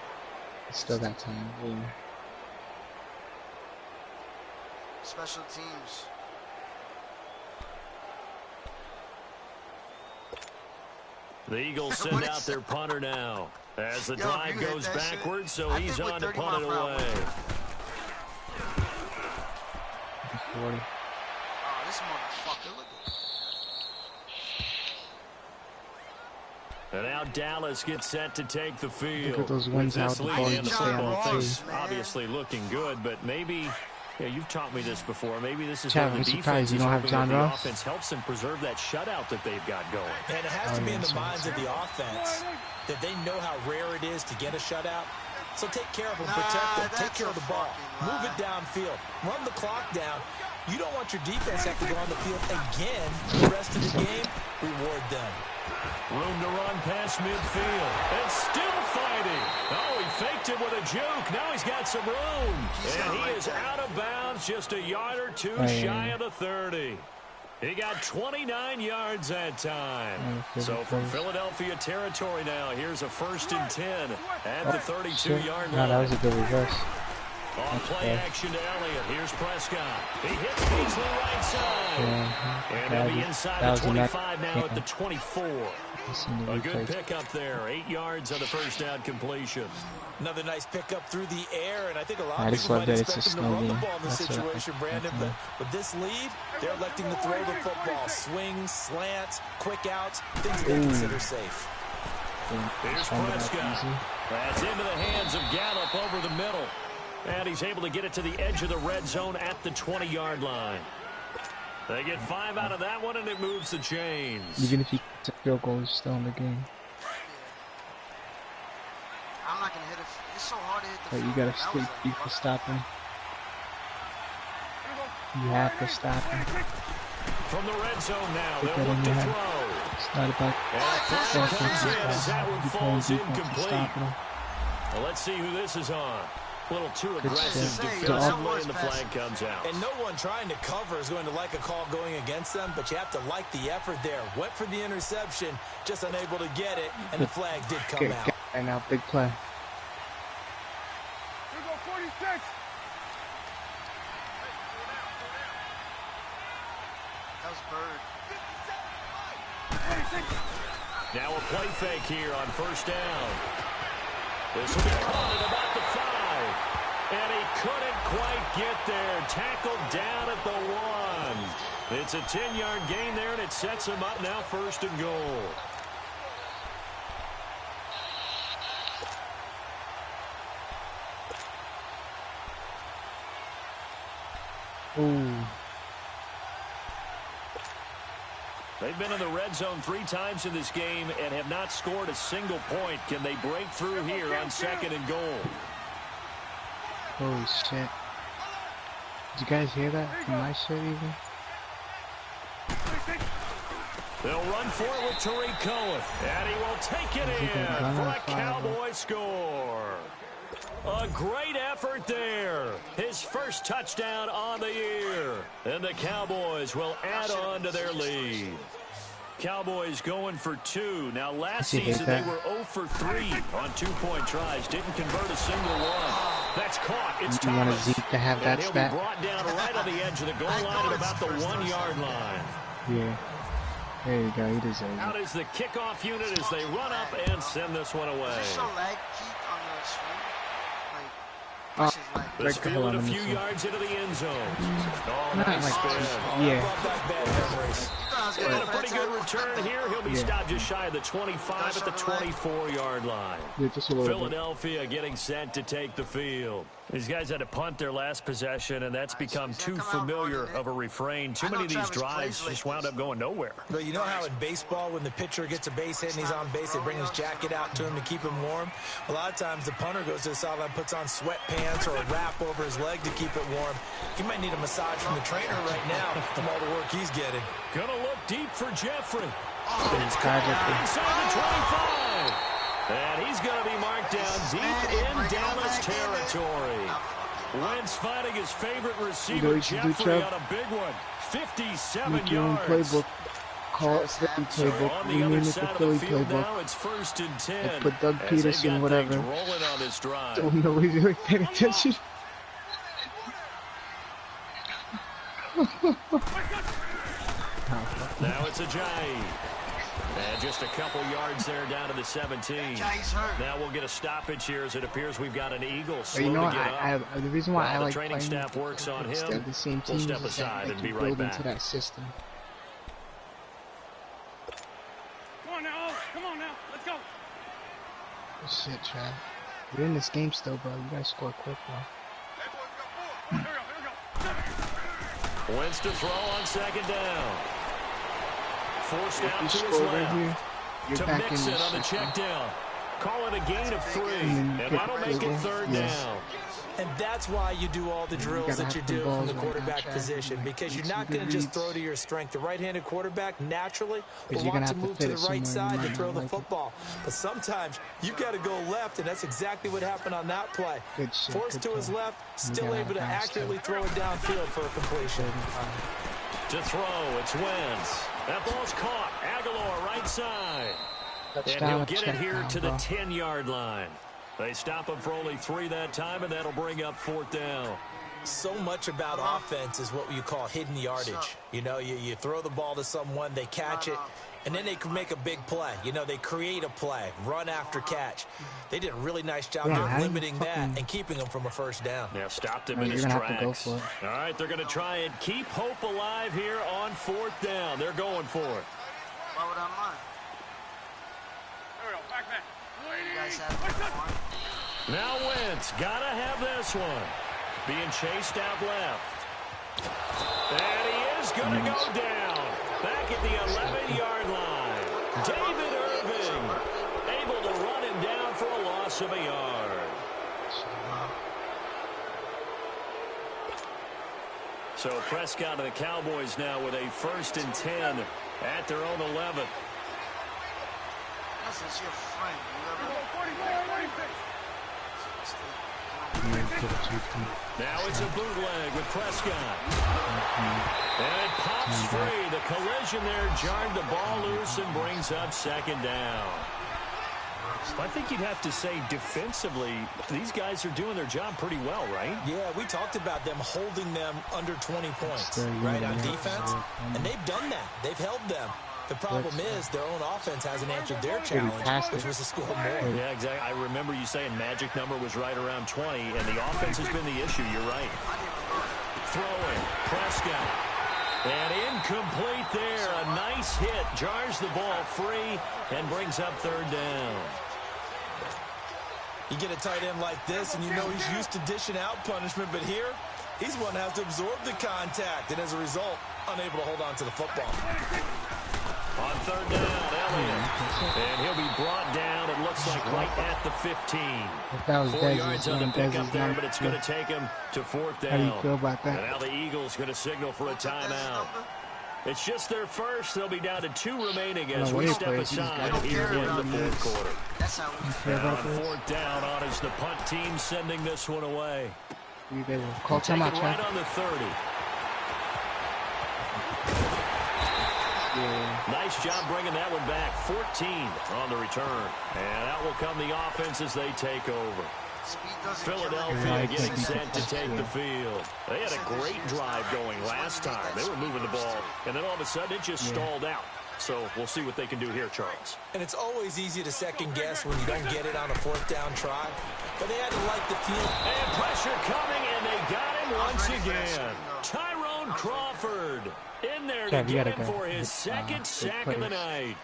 it. Still got time. Yeah. Special teams. The Eagles send out their punter now as the drive goes backwards, so he's on to punt it away. 40. Oh, this motherfucker, look at And now Dallas gets set to take the field. Look at those wins out the ball in the football thing, Ross, obviously looking good, but maybe, you've taught me this before. Maybe this is Chad, where the I'm defense surprised you is don't have hoping John that the Ross. offense helps them preserve that shutout that they've got going. And it has to be in the minds of the offense that they know how rare it is to get a shutout. So take care of them, protect them, take care of the ball, move it downfield, run the clock down. You don't want your defense to have to go on the field again the rest of the game. Reward them. Room to run past midfield. And still fighting. Oh, he faked it with a juke. Now he's got some room. And he is out of bounds, just a yard or two shy of the 30. He got 29 yards that time. So from Philadelphia territory now, here's a 1st and 10 at the 32-yard line. No, that was a good reverse. On play action to Elliott. Here's Prescott. He hits Beasley right side. And he'll be inside the 25 now at the 24. A good pickup there. 8 yards on the 1st down completion. Another nice pickup through the air, and I think a lot of just people love might that expect it's a them to run the snow ball game. in this That's situation, Brandon. But with this lead, they're electing to throw the football. Swings, slants, quick outs, things that they consider safe. Here's Prescott. That's into the hands of Gallup over the middle. And he's able to get it to the edge of the red zone at the 20-yard line. They get 5 out of that one, and it moves the chains. Even if he gets a field goal, he's still in the game. I'm not going to hit it. It's so hard to hit the But field. you gotta stop him. You have to stop him. From the red zone now, Put they'll that look in to your head. throw. It's not about Comes in as that one falls incomplete. stopping him. Well, let's see who this is on. A little too Good aggressive shit. defensively, and the flag comes out. And no one trying to cover is going to like a call going against them, but you have to like the effort there. Went for the interception, just unable to get it, and the flag did come out. And now big play. Here we go, 46. That was Bird. 46. Now a play fake here on first down. This will be caught at about the 5. And he couldn't quite get there. Tackled down at the 1. It's a 10-yard gain there, and it sets him up now 1st and goal. Ooh. They've been in the red zone 3 times in this game and have not scored a single point. Can they break through here on 2nd and goal? Holy shit. Did you guys hear that from my shit even? They'll run for it with Tariq Cohen. And he will take it in for a Cowboy score. A great effort there. His first touchdown on the year. And the Cowboys will add on to their lead. Cowboys going for 2. Now, last season they were 0 for 3 on 2-point tries. Didn't convert a single one. That's caught. It's Thomas. You want Zeke to have that stat? He'll be brought down right on the edge of the goal line at about the 1-yard line. Yeah. There you go. He deserves it. Out is the kickoff unit as they run up and send this one away. Let's feel it a few yards into the end zone. Oh, nice spin. And a pretty good return here. He'll be stopped just shy of the 25 at the 24-yard line. Philadelphia getting set to take the field. These guys had to punt their last possession, and that's become too familiar of a refrain. Too many of these drives just wound up going nowhere. But you know how in baseball, when the pitcher gets a base hit and he's on base, they bring his jacket out to him to keep him warm? A lot of times the punter goes to the sideline, puts on sweatpants or a wrap over his leg to keep it warm. He might need a massage from the trainer right now from all the work he's getting. Gonna look deep for Jeffrey. It's inside the 25. And he's going to be marked down deep in Dallas territory. Wentz finding his favorite receiver, Jeffrey, on a big one. 57 yards. Playbook. Call it Philly playbook. We name it the Philly playbook. Now it's 1st and 10. Let's put Doug Peterson, whatever. On this drive. Don't know he's really paying attention. Now it's a Jai. And just a couple yards there down to the 17. Now we'll get a stoppage here as it appears we've got an Eagle slow you know, to get up. the reason why I like the training staff works on him, the same team we'll step aside and be right back. Into that system. Come on now, let's go. Oh, shit, Trav. We're in this game still, bro. You gotta score quick, bro. Wentz to throw on 2nd down. Forced out to his left. Right here, to mix it on the check down. Call it a gain of 3. And that'll make it 3rd down. And that's why you do all the drills that you do from the quarterback position, because you're not going to just throw to your strength. The right-handed quarterback naturally will want to move to the right side to throw the football. But sometimes you've got to go left, and that's exactly what happened on that play. Forced to his left, still able to accurately throw it downfield for a completion. To throw, it's Wentz. That ball's caught. Aguilar right side. And he'll get it here to the 10-yard line. They stop him for only 3 that time, and that'll bring up 4th down. So much about offense is what you call hidden yardage. You know, you throw the ball to someone, they catch it, and then they can make a big play. You know, they create a play, run after catch. They did a really nice job of limiting that and keeping them from a 1st down. Yeah, stopped him in his tracks. All right, they're going to try and keep hope alive here on 4th down. They're going for it. Why would I mind? There we go, back man. You guys have now Wentz, gotta have this one. Being chased out left. And he is going to go down. Back at the 11-yard line. David Irving able to run him down for a loss of a yard. So Prescott and the Cowboys now with a 1st and 10 at their own 11. Listen, it's your friend. Now it's a bootleg with Prescott. And it pops free. The collision there jarred the ball loose and brings up 2nd down. I think you'd have to say defensively, these guys are doing their job pretty well, right? Yeah, we talked about them holding them under 20 points, right, on defense. And they've done that. They've held them. The problem is their own offense hasn't answered their challenge, which was to score more. Yeah, exactly. I remember you saying magic number was right around 20, and the offense has been the issue. You're right. Throwing, Prescott. And incomplete there. A nice hit. Jars the ball free and brings up third down. You get a tight end like this, and you know he's used to dishing out punishment, but here, he's one that has to absorb the contact, and as a result, unable to hold on to the football. On third down, Elliott. And he'll be brought down, it looks like, right at the 15. 4 yards on the pickup there, but it's going to take him to fourth down. How do you feel about that? And now the Eagles going to signal for a timeout. It's just their first. They'll be down to 2 remaining as we step aside here in the fourth quarter. And on fourth down, on is the punt team sending this one away. They will call timeout right on the 30. Yeah. Nice job bringing that one back. 14 on the return. And that will come the offense as they take over. Philadelphia getting set to take the field. They had a great drive going last time. They were moving the ball, and then all of a sudden it just stalled out. So we'll see what they can do here, Charles. And it's always easy to second guess when you don't get it on a fourth down try. But they had to like the field. And pressure coming, and they got him once again. Tyrone Crawford in there to get him for his second sack of the night.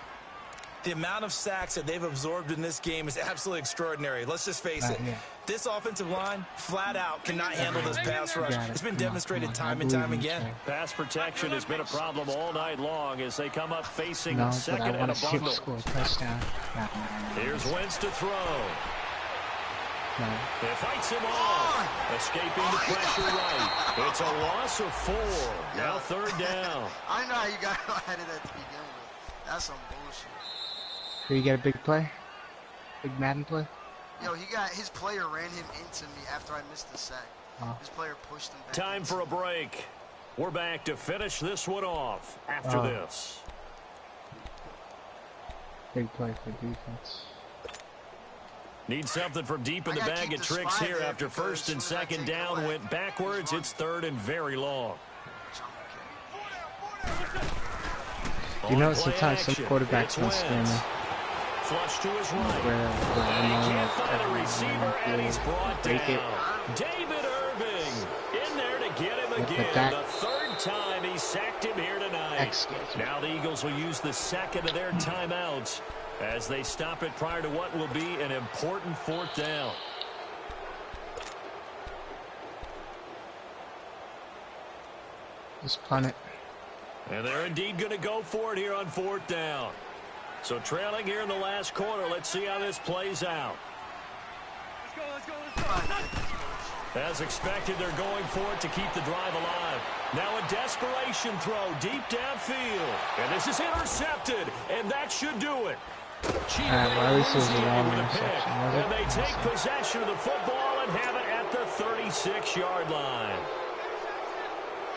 The amount of sacks that they've absorbed in this game is absolutely extraordinary. Let's just face it. This offensive line, flat out, cannot handle this pass rush. It's been demonstrated time and time again. Pass protection has been a problem all night long as they come up facing second and a bundle. Here's Wentz to throw. It fights him off. Escaping the pressure right. It's a loss of 4. Now third down. I know how you got ahead of that to begin with. That's some bullshit. Did you get a big play? Big Madden play? Yo, his player ran him into me after I missed the sack. His player pushed him back. Time for a break. We're back to finish this one off after this. Big play for defense. Need something from deep in the bag of tricks here after first and second down went backwards. It's third and very long. You know, sometimes some quarterbacks can scare me. Flush to his right. And he can't find a receiver, and he's brought down. David Irving in there to get him again. The third time he sacked him here tonight. Now the Eagles will use the second of their timeouts as they stop it prior to what will be an important fourth down. Just punt it. And they're indeed going to go for it here on fourth down. So trailing here in the last quarter. Let's see how this plays out. Let's go. As expected, they're going for it to keep the drive alive. Now a desperation throw deep downfield. And this is intercepted. And that should do it. At least it was a long interception. And they take possession of the football and have it at the 36-yard line.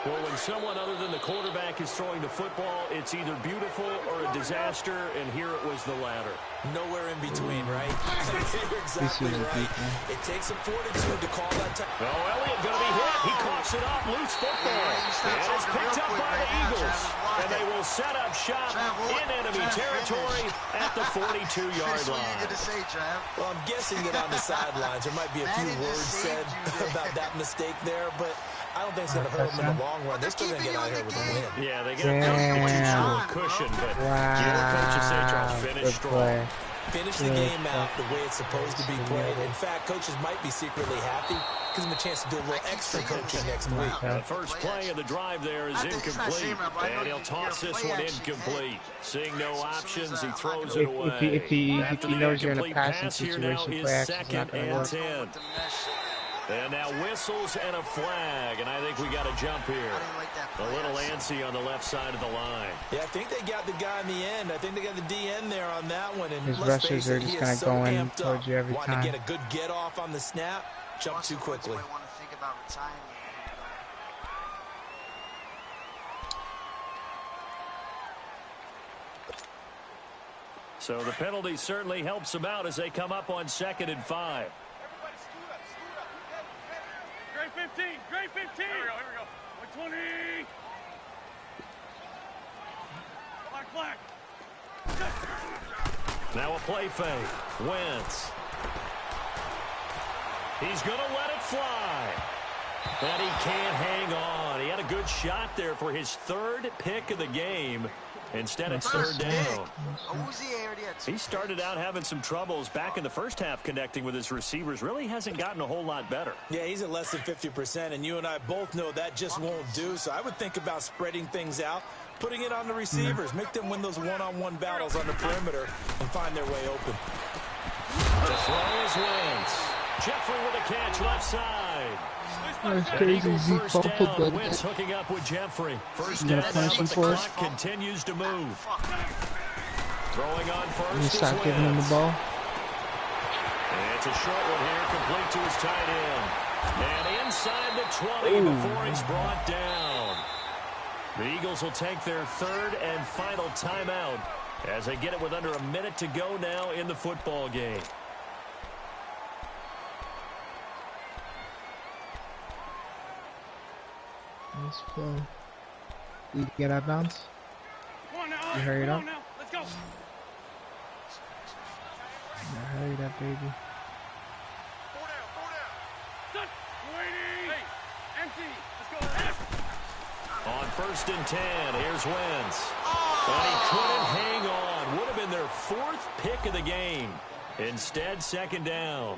Well, when someone other than the quarterback is throwing the football, it's either beautiful or a disaster, and here it was the latter. Nowhere in between, right? You're exactly right. It takes some fortitude to call that time. Oh, Elliott going to be hit. He coughs it up. Loose football. And it's picked up by the Eagles. And they will set up shop in enemy territory at the 42-yard line. Well, I'm guessing that on the sidelines there might be a few words said about that mistake there, but I don't think it's going to hurt them in the long run. They're still going to get out here with a win. Yeah, they got a cushion, but coaches say, Charles, finish strong. Finish the game out the way it's supposed to be played. In fact, coaches might be secretly happy. Gives them a chance to do a little extra coaching next week. The first play of the drive there is incomplete, and he'll toss this one incomplete. Seeing no options, he throws it away. If he knows you're in a passing situation, play action's not going to work. 10. And now whistles and a flag, and I think we got a jump here. A little antsy on the left side of the line. Yeah, I think they got the guy in the end. I think they got the DN there on that one. And his rushers are just going to go in towards you every time. Want to get a good get off on the snap, jump too quickly. So the penalty certainly helps them out as they come up on 2nd and 5. Grade 15, grade 15. Here we go. 120. Black. Now a play fake. Wentz. He's going to let it fly. And he can't hang on. He had a good shot there for his third pick of the game. Instead, it's third down. He started out having some troubles back in the first half connecting with his receivers. Really hasn't gotten a whole lot better. Yeah, he's at less than 50%, and you and I both know that just won't do. So I would think about spreading things out, putting it on the receivers, make them win those one-on-one battles on the perimeter, and find their way open. To throw is Wentz. Jeffrey with a catch left side. That's crazy. Zeke fumbled, but Wentz hooking up with Jeffrey. First down, but the clock continues to move. Throwing on first. You start giving him the ball. And it's a short one here, complete to his tight end. And inside the 20 before he's brought down. The Eagles will take their third and final timeout as they get it with under a minute to go now in the football game. Nice play. You get out of bounds? You hurry it up. Let's go. Yeah, hurry it up, baby. 4 down. Waiting. Hey, empty. Let's go. On first and 10, here's Wentz. And he couldn't hang on. Would have been their fourth pick of the game. Instead, second down.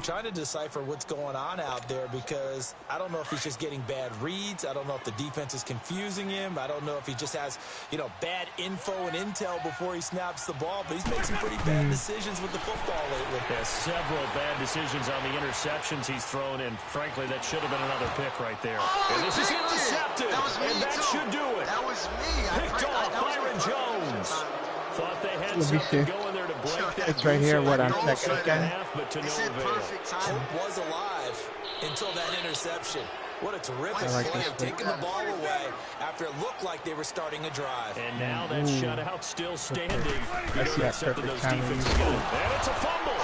Trying to decipher what's going on out there because I don't know if he's just getting bad reads. I don't know if the defense is confusing him. I don't know if he just has, bad info and intel before he snaps the ball. But he's made some pretty bad decisions with the football lately. Yeah, several bad decisions on the interceptions he's thrown, and frankly, that should have been another pick right there. And this is intercepted, and that should do it. That was me. Picked off Byron Jones. Thought they had something going there to break that. It's right here, what, on second half, but to no avail. Hope was alive until that interception. What a terrific play, taking the ball away after it looked like they were starting a drive. And now that shutout still standing. I see that perfect timing. And it's a fumble.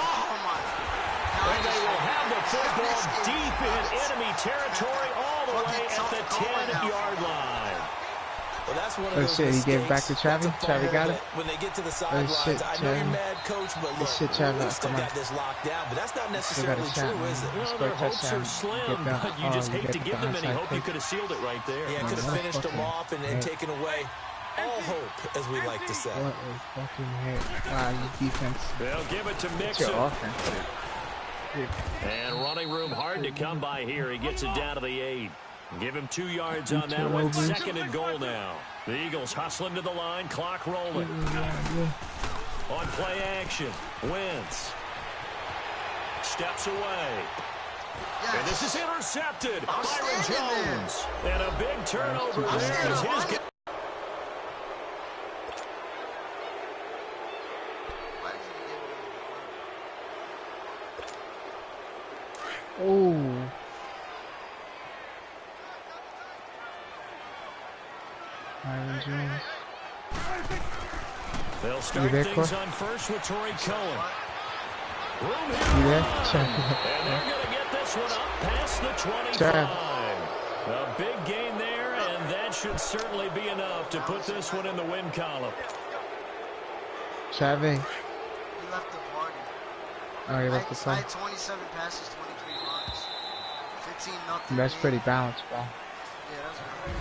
And they will have the football deep in enemy territory all the way at the 10-yard line. Well, that's one of those he gave it back to Travis. Travis got it. When they get to the sidelines, I know you're mad, coach, but look, we still got this locked down. But that's not necessarily true, is it? Well, their hopes are slim, but you just hate to give them any hope. You could have sealed it right there. Yeah, could have finished them off and taken away all hope, as we like to say. What a fucking hit. Wow, your defense. They'll give it to What's Mixon. your offense? And running room hard to come by here. He gets it down to the 8. Give him 2 yards on that one. Second and goal now. The Eagles hustling to the line. Clock rolling. On play action. Wentz. Steps away. And this is intercepted. Byron Jones. And a big turnover there as his game. Oh. Byron Jones. They'll start things on first with Torrey Cohen. Room You there? And they're going to get this one up past the 25. A big gain there, and that should certainly be enough to put this one in the win column. Chavez. He left the party. Oh, he left the play. I had 27 passes, 23 runs. 15-0. That's pretty balanced, bro. Yeah, that's right.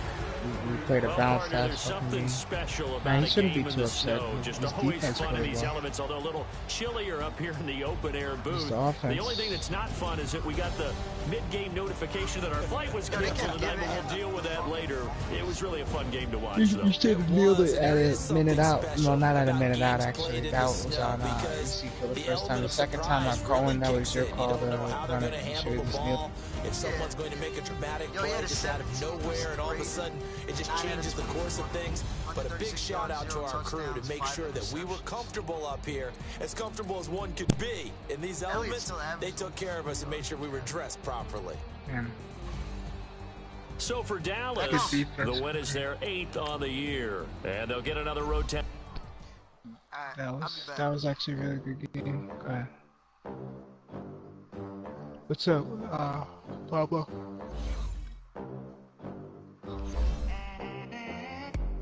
We played a balanced There's ass something game. special about Man, he a shouldn't game be in too the upset. snow. Just His always defense fun in played these well. elements, although a little chillier up here in the open air booth. The offense. The only thing that's not fun is that we got the mid-game notification that our flight was canceled tonight, but we'll deal with that later. It was really a fun game to watch, though. You should have nailed it at a minute out. Well, not at a minute out, actually. That was on AC for the first time. The second time on Cohen, that was your call to run it. You should have just nailed it. If someone's going to make a dramatic play just out of nowhere and all of a sudden it just changes the course of things. But a big shout out to our crew to make sure that we were comfortable up here, as comfortable as one could be. In these elements, they took care of us and made sure we were dressed properly. Yeah. So for Dallas, the win is their 8th on the year, and they'll get another road test. That was actually a really good game. Go ahead. What's up, Pablo?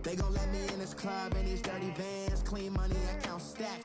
They gon' let me money in this club and these dirty vans. Clean money, I count stacks.